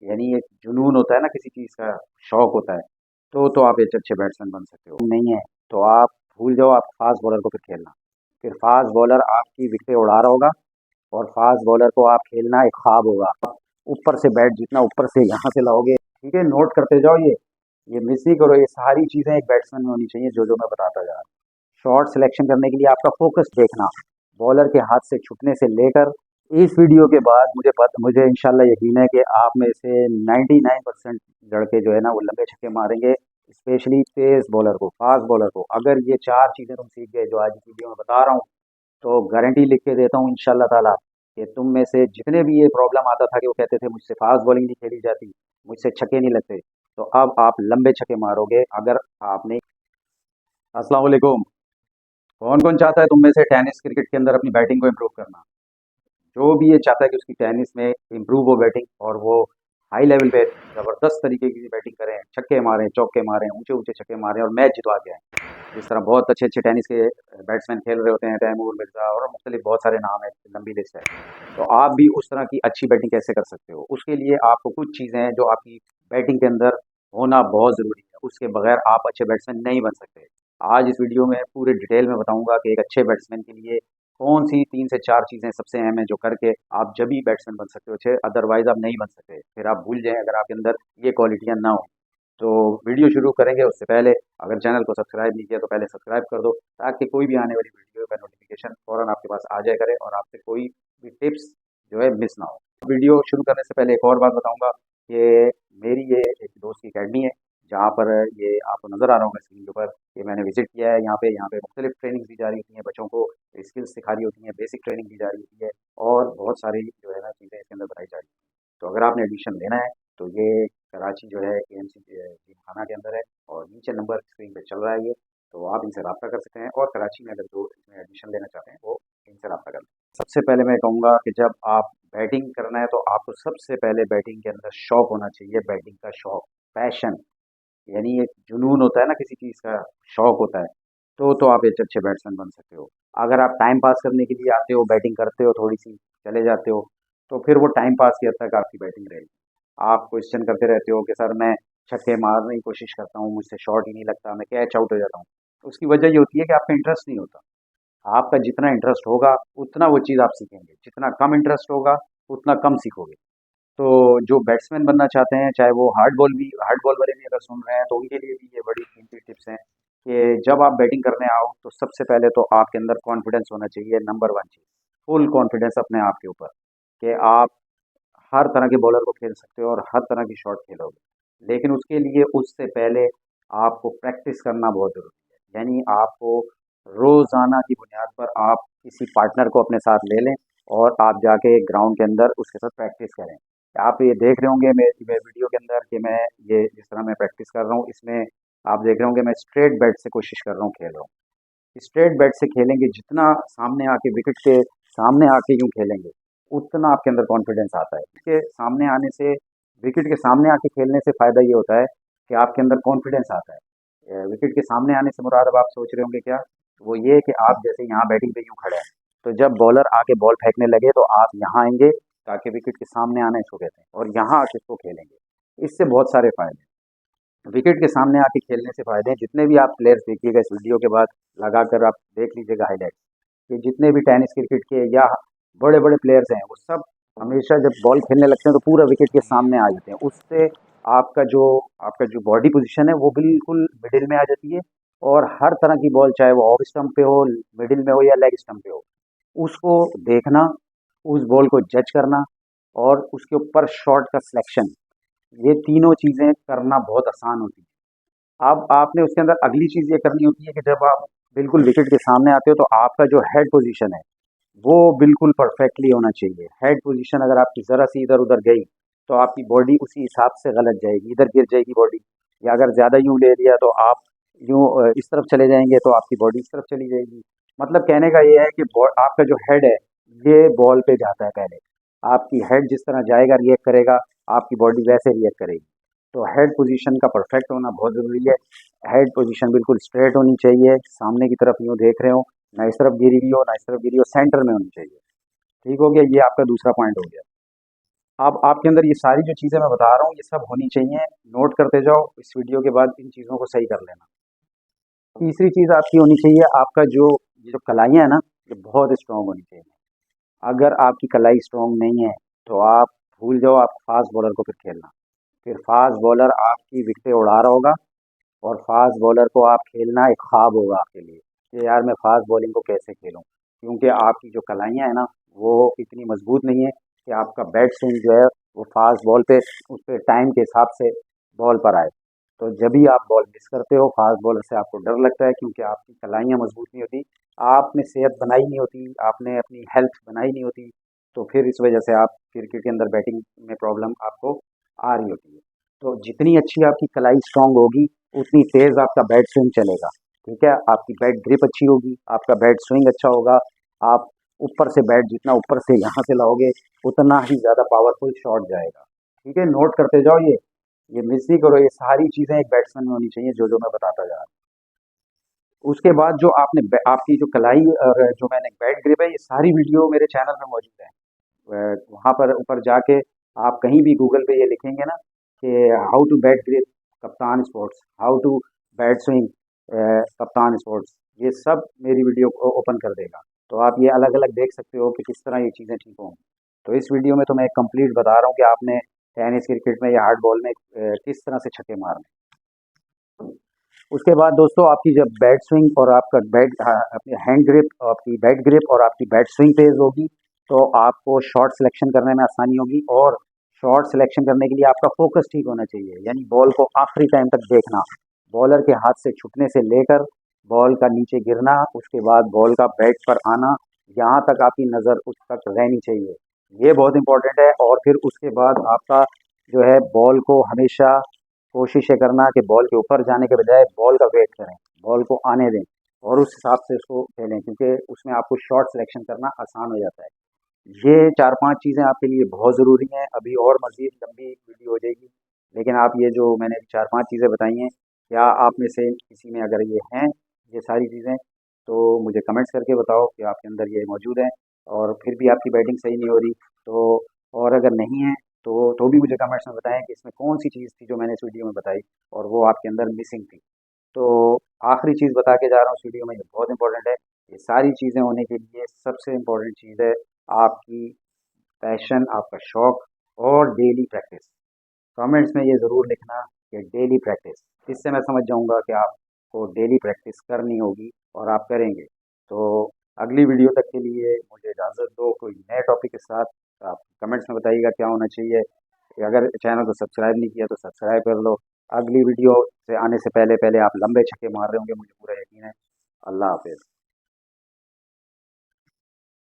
यानी एक जुनून होता है ना किसी चीज़ का, शौक होता है, तो आप एक अच्छे बैट्समैन बन सकते हो। नहीं है तो आप भूल जाओ, आप फास्ट बॉलर को फिर खेलना। फिर फास्ट बॉलर आपकी विकेटें उड़ा रहा होगा, और फास्ट बॉलर को आप खेलना एक ख्वाब होगा। आप ऊपर से बैट जितना ऊपर से यहाँ से लाओगे, ठीक है, नोट करते जाओ ये मिस नहीं करो। ये सारी चीज़ें एक बैट्समैन में होनी चाहिए, जो मैं बताता जा रहा हूँ। शॉट सिलेक्शन करने के लिए आपका फोकस देखना, बॉलर के हाथ से छूटने से लेकर। इस वीडियो के बाद मुझे इंशाल्लाह यकीन है कि आप में से 99% लड़के जो है ना वो लंबे छक्के मारेंगे, स्पेशली तेज बॉलर को, फास्ट बॉलर को। अगर ये चार चीज़ें तुम सीख गए जो आज इस वीडियो में बता रहा हूँ, तो गारंटी लिख के देता हूँ इंशाल्लाह ताला कि तुम में से जितने भी ये प्रॉब्लम आता था कि वो कहते थे मुझसे फास्ट बॉलिंग नहीं खेली जाती, मुझसे छक्के नहीं लगते, तो अब आप लंबे छक्के मारोगे अगर आपने। अस्सलाम वालेकुम। कौन कौन चाहता है तुम में से टेनिस क्रिकेट के अंदर अपनी बैटिंग को इम्प्रूव करना? जो भी ये चाहता है कि उसकी टेनिस में इम्प्रूव हो बैटिंग, और वो हाई लेवल पे ज़बरदस्त तरीके की बैटिंग करें, छक्के मारें, चौके मारें, ऊंचे ऊंचे छक्के मारें और मैच जितवा के आए। जिस तरह बहुत अच्छे अच्छे टेनिस के बैट्समैन खेल रहे होते हैं, तैमूर, मिर्जा और मुख्तलिफ बहुत सारे नाम है, लंबी लिस्ट है। तो आप भी उस तरह की अच्छी बैटिंग कैसे कर सकते हो, उसके लिए आपको कुछ चीज़ें हैं जो आपकी बैटिंग के अंदर होना बहुत ज़रूरी है। उसके बगैर आप अच्छे बैट्समैन नहीं बन सकते। आज इस वीडियो में पूरे डिटेल में बताऊंगा कि एक अच्छे बैट्समैन के लिए कौन सी 3 से 4 चीज़ें सबसे अहम है, जो करके आप जब भी बैट्समैन बन सकते हो अच्छे, अदरवाइज़ आप नहीं बन सकते। फिर आप भूल जाएँ अगर आपके अंदर ये क्वालिटियाँ ना हो। तो वीडियो शुरू करेंगे उससे पहले अगर चैनल को सब्सक्राइब नहीं किया तो पहले सब्सक्राइब कर दो, ताकि कोई भी आने वाली वीडियो का नोटिफिकेशन फ़ौरन आपके पास आ जाया करे और आपसे कोई भी टिप्स जो है मिस ना हो। वीडियो शुरू करने से पहले एक और बात बताऊँगा कि मेरी ये एक दोस्त की अकेडमी है, जहाँ पर ये आपको नज़र आ रहा होगा स्क्रीन के ऊपर, ये मैंने विज़िट किया है। यहाँ पे मुख्तलिफ ट्रेनिंग्स दी जा रही होती हैं, बच्चों को स्किल्स सिखाई होती हैं, बेसिक ट्रेनिंग दी जा रही होती है, और बहुत सारी जो है ना चीज़ें इसके अंदर बताई जा रही हैं। तो अगर आपने एडमिशन लेना है तो ये कराची जो है केएमसी जिमखाना के अंदर है, और नीचे नंबर स्क्रीन पे चल रहा है ये, तो आप इनसे रब्ता कर सकते हैं। और कराची में अगर जो इसमें एडमिशन लेना चाहते हैं वो इनसे रब्ता कर लें। सबसे पहले मैं कहूँगा कि जब आप बैटिंग करना है तो आपको सबसे पहले बैटिंग के अंदर शौक होना चाहिए, बैटिंग का शौक, पैशन। यानी एक जुनून होता है ना किसी चीज़ का, शौक होता है, तो आप एक अच्छे बैट्समैन बन सकते हो। अगर आप टाइम पास करने के लिए आते हो, बैटिंग करते हो, थोड़ी सी चले जाते हो, तो फिर वो टाइम पास की हद तक आपकी बैटिंग रहेगी। आप क्वेश्चन करते रहते हो कि सर मैं छक्के मारने की कोशिश करता हूँ, मुझसे शॉट ही नहीं लगता, मैं कैच आउट हो जाता हूँ। उसकी वजह ये होती है कि आपका इंटरेस्ट नहीं होता। आपका जितना इंटरेस्ट होगा उतना वो चीज़ आप सीखेंगे, जितना कम इंटरेस्ट होगा उतना कम सीखोगे। तो जो बैट्समैन बनना चाहते हैं, चाहे वो हार्ड बॉल वाले भी अगर सुन रहे हैं, तो उनके लिए भी ये बड़ी कीमती टिप्स हैं कि जब आप बैटिंग करने आओ तो सबसे पहले तो आपके अंदर कॉन्फिडेंस होना चाहिए, नंबर 1 चीज़। फुल कॉन्फिडेंस अपने आप के ऊपर कि आप हर तरह के बॉलर को खेल सकते हो और हर तरह की शॉट खेलोगे। लेकिन उसके लिए उससे पहले आपको प्रैक्टिस करना बहुत ज़रूरी है। यानी आपको रोज़ाना की बुनियाद पर आप किसी पार्टनर को अपने साथ ले लें, और आप जाके ग्राउंड के अंदर उसके साथ प्रैक्टिस करें। आप ये देख रहे होंगे मेरे वीडियो के अंदर कि मैं ये जिस तरह मैं प्रैक्टिस कर रहा हूँ, इसमें आप देख रहे होंगे मैं स्ट्रेट बैट से कोशिश कर रहा हूँ, खेल रहा हूँ। स्ट्रेट बैट से खेलेंगे जितना, सामने आके विकेट के सामने आके यूँ खेलेंगे, उतना आपके अंदर कॉन्फिडेंस आता है। इसके सामने आने से, विकेट के सामने आके खेलने से फ़ायदा ये होता है कि आपके अंदर कॉन्फिडेंस आता है। विकेट के सामने आने से मुराद, अब आप सोच रहे होंगे क्या? वो ये कि आप जैसे यहाँ बैटिंग पे यूँ खड़े हैं, तो जब बॉलर आके बॉल फेंकने लगे तो आप यहाँ आएँगे, ताकि विकेट के सामने आना इसको कहते हैं, और यहाँ आके इसको खेलेंगे। इससे बहुत सारे फ़ायदे हैं। विकेट के सामने आके खेलने से फ़ायदे हैं। जितने भी आप प्लेयर्स देखिएगा इस वीडियो के बाद, लगाकर आप देख लीजिएगा हाइलाइट, कि जितने भी टेनिस क्रिकेट के या बड़े-बड़े प्लेयर्स हैं, वो सब हमेशा जब बॉल खेलने लगते हैं तो पूरा विकेट के सामने आ जाते हैं। उससे आपका जो बॉडी पोजीशन है वो बिल्कुल मिडिल में आ जाती है, और हर तरह की बॉल, चाहे वो ऑफ स्टंप पे हो, मिडिल में हो या लेग स्टंप पे हो, उसको देखना, उस बॉल को जज करना, और उसके ऊपर शॉट का सिलेक्शन, ये तीनों चीज़ें करना बहुत आसान होती है। अब आपने उसके अंदर अगली चीज़ ये करनी होती है कि जब आप बिल्कुल विकेट के सामने आते हो तो आपका जो हेड पोजीशन है वो बिल्कुल परफेक्टली होना चाहिए। हेड पोजीशन अगर आपकी ज़रा सी इधर-उधर गई तो आपकी बॉडी उसी हिसाब से गलत जाएगी, इधर गिर जाएगी बॉडी। या अगर ज़्यादा यूँ ले लिया तो आप यूँ इस तरफ चले जाएँगे तो आपकी बॉडी इस तरफ चली जाएगी। मतलब कहने का ये है कि बॉ आपका जो हेड है, ये बॉल पे जाता है पहले। आपकी हेड जिस तरह जाएगा, रिएक्ट करेगा, आपकी बॉडी वैसे रिएक्ट करेगी। तो हेड पोजीशन का परफेक्ट होना बहुत ज़रूरी है। हेड पोजीशन बिल्कुल स्ट्रेट होनी चाहिए, सामने की तरफ यूँ देख रहे हो, ना इस तरफ गिरी हुई हो, ना इस तरफ गिरी हो, सेंटर में होनी चाहिए। ठीक हो गया? ये आपका दूसरा पॉइंट हो गया। अब आपके अंदर ये सारी जो चीज़ें मैं बता रहा हूँ ये सब होनी चाहिए, नोट करते जाओ, इस वीडियो के बाद इन चीज़ों को सही कर लेना। तीसरी चीज़ आपकी होनी चाहिए, आपका जो ये जो कलाइयाँ है ना, ये बहुत स्ट्रॉन्ग होनी चाहिए। अगर आपकी कलाई स्ट्रॉन्ग नहीं है, तो आप भूल जाओ आप फास्ट बॉलर को फिर खेलना। फिर फास्ट बॉलर आपकी विकेटें उड़ा रहा होगा, और फास्ट बॉलर को आप खेलना एक ख्वाब होगा आपके लिए कि यार मैं फास्ट बॉलिंग को कैसे खेलूं, क्योंकि आपकी जो कलाइयाँ हैं ना वो इतनी मजबूत नहीं है कि आपका बैट स्विंग जो है वो फास्ट बॉल पे उस पर टाइम के हिसाब से बॉल पर आए। तो जब भी आप बॉल मिस करते हो फास्ट बॉलर से आपको डर लगता है, क्योंकि आपकी कलाइयाँ मजबूत नहीं होती, आपने सेहत बनाई नहीं होती, आपने अपनी हेल्थ बनाई नहीं होती, तो फिर इस वजह से आप क्रिकेट के अंदर बैटिंग में प्रॉब्लम आपको आ रही होती है। तो जितनी अच्छी आपकी कलाई स्ट्रांग होगी, उतनी तेज़ आपका बैट स्विंग चलेगा, ठीक है? आपकी बैट ग्रिप अच्छी होगी, आपका बैट स्विंग अच्छा होगा, आप ऊपर से बैट जितना ऊपर से यहाँ से लाओगे, उतना ही ज़्यादा पावरफुल शॉट जाएगा, ठीक है? नोट करते जाओ ये मिस नहीं करो, ये सारी चीज़ें एक बैट्समैन में होनी चाहिए, जो मैं बताता जा रहा हूँ। उसके बाद जो आपकी जो कलाई और जो मैंने बैट ग्रिप है, ये सारी वीडियो मेरे चैनल में मौजूद है। वहाँ पर ऊपर जाके आप कहीं भी गूगल पे ये लिखेंगे ना कि how to bat grip Kaptaan sports, how to bat swing Kaptaan sports, ये सब मेरी वीडियो को ओपन कर देगा। तो आप ये अलग अलग देख सकते हो कि किस तरह ये चीज़ें ठीक होंगी। तो इस वीडियो में तो मैं कंप्लीट बता रहा हूँ कि आपने टेनिस क्रिकेट में या हार्ड बॉल में किस तरह से छक्के मारने। उसके बाद दोस्तों आपकी जब बैट स्विंग और आपका अपनी हैंड ग्रिप, आपकी बैट ग्रिप और आपकी बैट स्विंग तेज होगी, तो आपको शॉट सिलेक्शन करने में आसानी होगी। और शॉट सिलेक्शन करने के लिए आपका फोकस ठीक होना चाहिए, यानी बॉल को आखिरी टाइम तक देखना, बॉलर के हाथ से छूटने से लेकर बॉल का नीचे गिरना, उसके बाद बॉल का बैट पर आना, यहाँ तक आपकी नज़र उस तक रहनी चाहिए। ये बहुत इंपॉर्टेंट है। और फिर उसके बाद आपका जो है बॉल को हमेशा कोशिश ये करना कि बॉल के ऊपर जाने के बजाय बॉल का वेट करें, बॉल को आने दें और उस हिसाब से उसको खेलें, क्योंकि उसमें आपको शॉट सिलेक्शन करना आसान हो जाता है। ये 4-5 चीज़ें आपके लिए बहुत ज़रूरी हैं। अभी और मज़ीद लंबी वीडियो हो जाएगी, लेकिन आप ये जो मैंने 4-5 चीज़ें बताई हैं, क्या आप में से किसी में अगर ये हैं, ये सारी चीज़ें, तो मुझे कमेंट्स करके बताओ कि आपके अंदर ये मौजूद हैं और फिर भी आपकी बैटिंग सही नहीं हो रही। तो और अगर नहीं है, तो भी मुझे कमेंट्स में बताएँ कि इसमें कौन-सी चीज़ थी जो मैंने इस वीडियो में बताई और वो आपके अंदर मिसिंग थी। तो आखिरी चीज़ बता के जा रहा हूँ इस वीडियो में, ये बहुत इंपॉर्टेंट है। ये सारी चीज़ें होने के लिए सबसे इम्पोर्टेंट चीज़ है आपकी पैशन, आपका शौक और डेली प्रैक्टिस। कमेंट्स में ये ज़रूर लिखना कि डेली प्रैक्टिस, इससे मैं समझ जाऊँगा कि आपको डेली प्रैक्टिस करनी होगी और आप करेंगे। तो अगली वीडियो तक के लिए मुझे इजाज़त दो, कोई नए टॉपिक के साथ। आप कमेंट्स में बताइएगा क्या होना चाहिए। अगर चैनल को सब्सक्राइब नहीं किया तो सब्सक्राइब कर लो। अगली वीडियो से आने से पहले पहले आप लंबे छक्के मार रहे होंगे, मुझे पूरा यकीन है। अल्लाह हाफिज़।